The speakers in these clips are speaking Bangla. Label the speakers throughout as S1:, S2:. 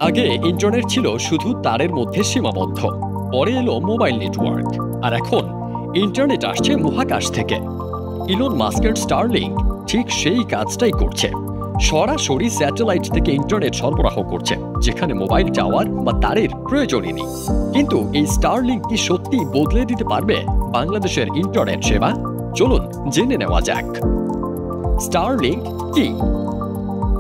S1: আগে ইন্টারনেট ছিল শুধু তারের মধ্যে সীমাবদ্ধ। পরে এলো মোবাইল নেটওয়ার্ক, আর এখন ইন্টারনেট আসছে মহাকাশ থেকে। ইলন মাস্কের স্টারলিংক ঠিক সেই কাজটাই করছে। সরাসরি স্যাটেলাইট থেকে ইন্টারনেট সরবরাহ করছে, যেখানে মোবাইল টাওয়ার বা তারের প্রয়োজনই নেই। কিন্তু এই স্টারলিংক কি সত্যি বদলে দিতে পারবে বাংলাদেশের ইন্টারনেট সেবা? চলুন জেনে নেওয়া যাক। স্টারলিংক কি?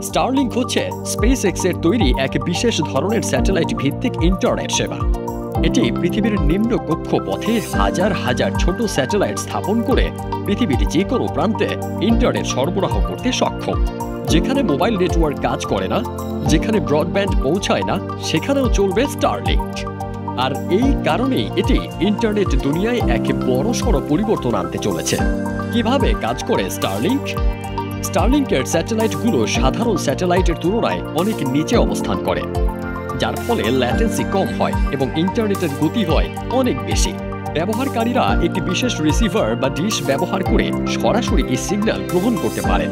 S1: স্টারলিংক হচ্ছে স্পেসএক্স এর তৈরি এক বিশেষ ধরনের স্যাটেলাইট ভিত্তিক ইন্টারনেট সেবা। এটি পৃথিবীর নিম্ন কক্ষপথে হাজার হাজার ছোট স্যাটেলাইট স্থাপন করে পৃথিবীর যে কোনো প্রান্তে ইন্টারনেট সরবরাহ করতে সক্ষম। যেখানে মোবাইল নেটওয়ার্ক কাজ করে না, যেখানে ব্রডব্যান্ড পৌঁছায় না, সেখানেও চলবে স্টারলিংক। আর এই কারণেই এটি ইন্টারনেট দুনিয়ায় এক বড়সড় পরিবর্তন আনতে চলেছে। কিভাবে কাজ করে স্টারলিংক? স্টারলিংকের স্যাটেলাইটগুলো সাধারণ স্যাটেলাইটের তুলনায় অনেক নিচে অবস্থান করে, যার ফলে ল্যাটেন্সি কম হয় এবং ইন্টারনেটের গতি হয় অনেক বেশি। ব্যবহারকারীরা একটি বিশেষ রিসিভার বা ডিশ ব্যবহার করে সরাসরি এই সিগন্যাল গ্রহণ করতে পারে,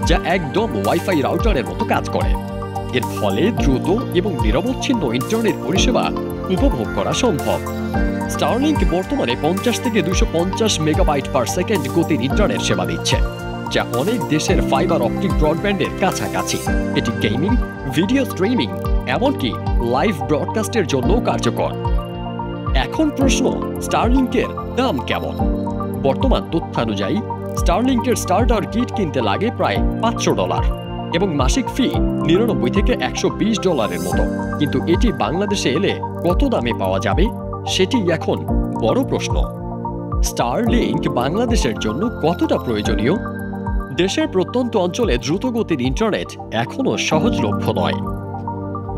S1: যা একদম ওয়াইফাই রাউটারের মতো কাজ করে। এর ফলে দ্রুত এবং নিরবচ্ছিন্ন ইন্টারনেট পরিষেবা উপভোগ করা সম্ভব। স্টারলিংক বর্তমানে 50 থেকে 250 মেগাবাইট পার সেকেন্ড গতির ইন্টারনেট সেবা দিচ্ছে, যা অনেক দেশের ফাইবার অপটিক ব্রডব্যান্ডের কাছাকাছি। এটি গেমিং, ভিডিও স্ট্রিমিং, এমনকি লাইভ ব্রডকাস্টের জন্যও কার্যকর। এখন প্রশ্ন, স্টারলিংকের দাম কেমন? বর্তমান তথ্যানুযায়ী স্টারলিংকের স্টার্টার কিট কিনতে লাগে প্রায় $500 এবং মাসিক ফি 99 থেকে $120 মতো। কিন্তু এটি বাংলাদেশে এলে কত দামে পাওয়া যাবে, সেটি এখন বড় প্রশ্ন। স্টারলিংক বাংলাদেশের জন্য কতটা প্রয়োজনীয়? দেশের প্রত্যন্ত অঞ্চলে দ্রুতগতির ইন্টারনেট এখনও সহজলভ্য নয়।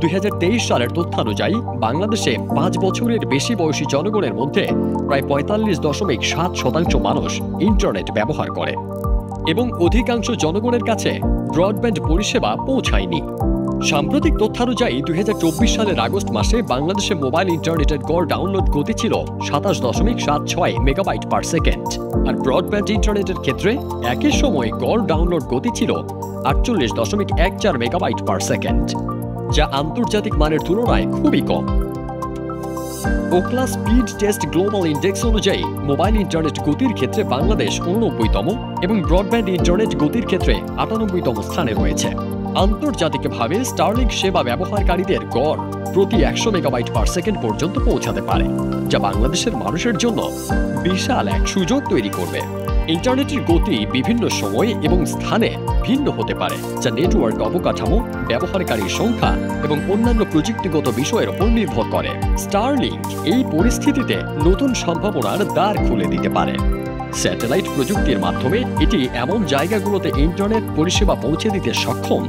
S1: 2023 সালের তথ্যানুযায়ী বাংলাদেশে 5 বছরের বেশি বয়সী জনগণের মধ্যে প্রায় 45.7% মানুষ ইন্টারনেট ব্যবহার করে এবং অধিকাংশ জনগণের কাছে ব্রডব্যান্ড পরিষেবা পৌঁছায়নি। সাম্প্রতিক তথ্যানুযায়ী 2024 সালের আগস্ট মাসে বাংলাদেশে মোবাইল ইন্টারনেটের গড় ডাউনলোড গতি ছিল 27.76 মেগাবাইট পার সেকেন্ড, আর ব্রডব্যান্ড ইন্টারনেটের ক্ষেত্রে একই সময় গড় ডাউনলোড গতি ছিল 48.14 মেগাবাইট পার সেকেন্ড, যা আন্তর্জাতিক মানের তুলনায় খুবই কম। Ookla speed test global index অনুযায়ী মোবাইল ইন্টারনেট গতির ক্ষেত্রে বাংলাদেশ 89তম এবং ব্রডব্যান্ড ইন্টারনেট গতির ক্ষেত্রে 98তম স্থানে রয়েছে। আন্তর্জাতিকভাবে স্টারলিংক সেবা ব্যবহারকারীদের গড় প্রতি 100 মেগাবাইট পার সেকেন্ড পর্যন্ত পৌঁছাতে পারে, যা বাংলাদেশের মানুষের জন্য বিশাল এক সুযোগ তৈরি করবে। ইন্টারনেটের গতি বিভিন্ন সময় এবং স্থানে ভিন্ন হতে পারে, যা নেটওয়ার্ক অবকাঠামো, ব্যবহারকারীর সংখ্যা এবং অন্যান্য প্রযুক্তিগত বিষয়ের উপর নির্ভর করে। স্টারলিংক এই পরিস্থিতিতে নতুন সম্ভাবনার দ্বার খুলে দিতে পারে। স্যাটেলাইট প্রযুক্তির মাধ্যমে এটি এমন জায়গাগুলোতে ইন্টারনেট পরিষেবা পৌঁছে দিতে সক্ষম,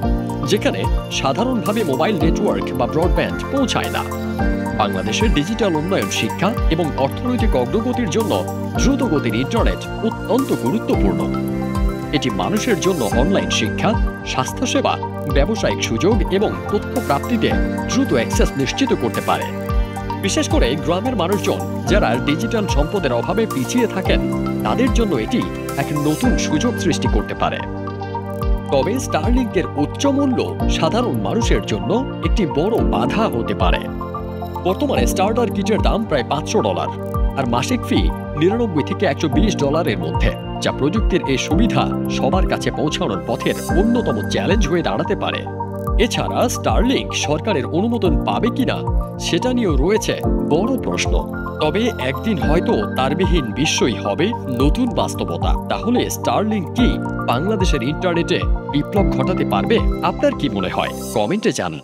S1: যেখানে সাধারণভাবে মোবাইল নেটওয়ার্ক বা ব্রডব্যান্ড পৌঁছায় না। বাংলাদেশের ডিজিটাল উন্নয়ন, শিক্ষা এবং অর্থনৈতিক অগ্রগতির জন্য দ্রুতগতির ইন্টারনেট অত্যন্ত গুরুত্বপূর্ণ। এটি মানুষের জন্য অনলাইন শিক্ষা, স্বাস্থ্যসেবা, ব্যবসায়িক সুযোগ এবং তথ্য প্রাপ্তিতে দ্রুত অ্যাক্সেস নিশ্চিত করতে পারে। বিশেষ করে গ্রামের মানুষজন যারা ডিজিটাল সম্পদের অভাবে পিছিয়ে থাকেন, তাদের জন্য এটি এক নতুন সুযোগ সৃষ্টি করতে পারে। তবে স্টারলিংকের উচ্চ মূল্য সাধারণ মানুষের জন্য একটি বড় বাধা হতে পারে। বর্তমানে স্টার্টার কিটের দাম প্রায় $500 আর মাসিক ফি 99 থেকে $120 মধ্যে, যা প্রযুক্তির এই সুবিধা সবার কাছে পৌঁছানোর পথের অন্যতম চ্যালেঞ্জ হয়ে দাঁড়াতে পারে। এছাড়া স্টারলিংক সরকারের অনুমোদন পাবে কিনা সেটা নিয়েও রয়েছে বড় প্রশ্ন। তবে একদিন হয়তো তারবিহীন বিশ্বই হবে নতুন বাস্তবতা। তাহলে স্টারলিংক কি বাংলাদেশের ইন্টারনেটে বিপ্লব ঘটাতে পারবে? আপনার কি মনে হয়? কমেন্টে জানান।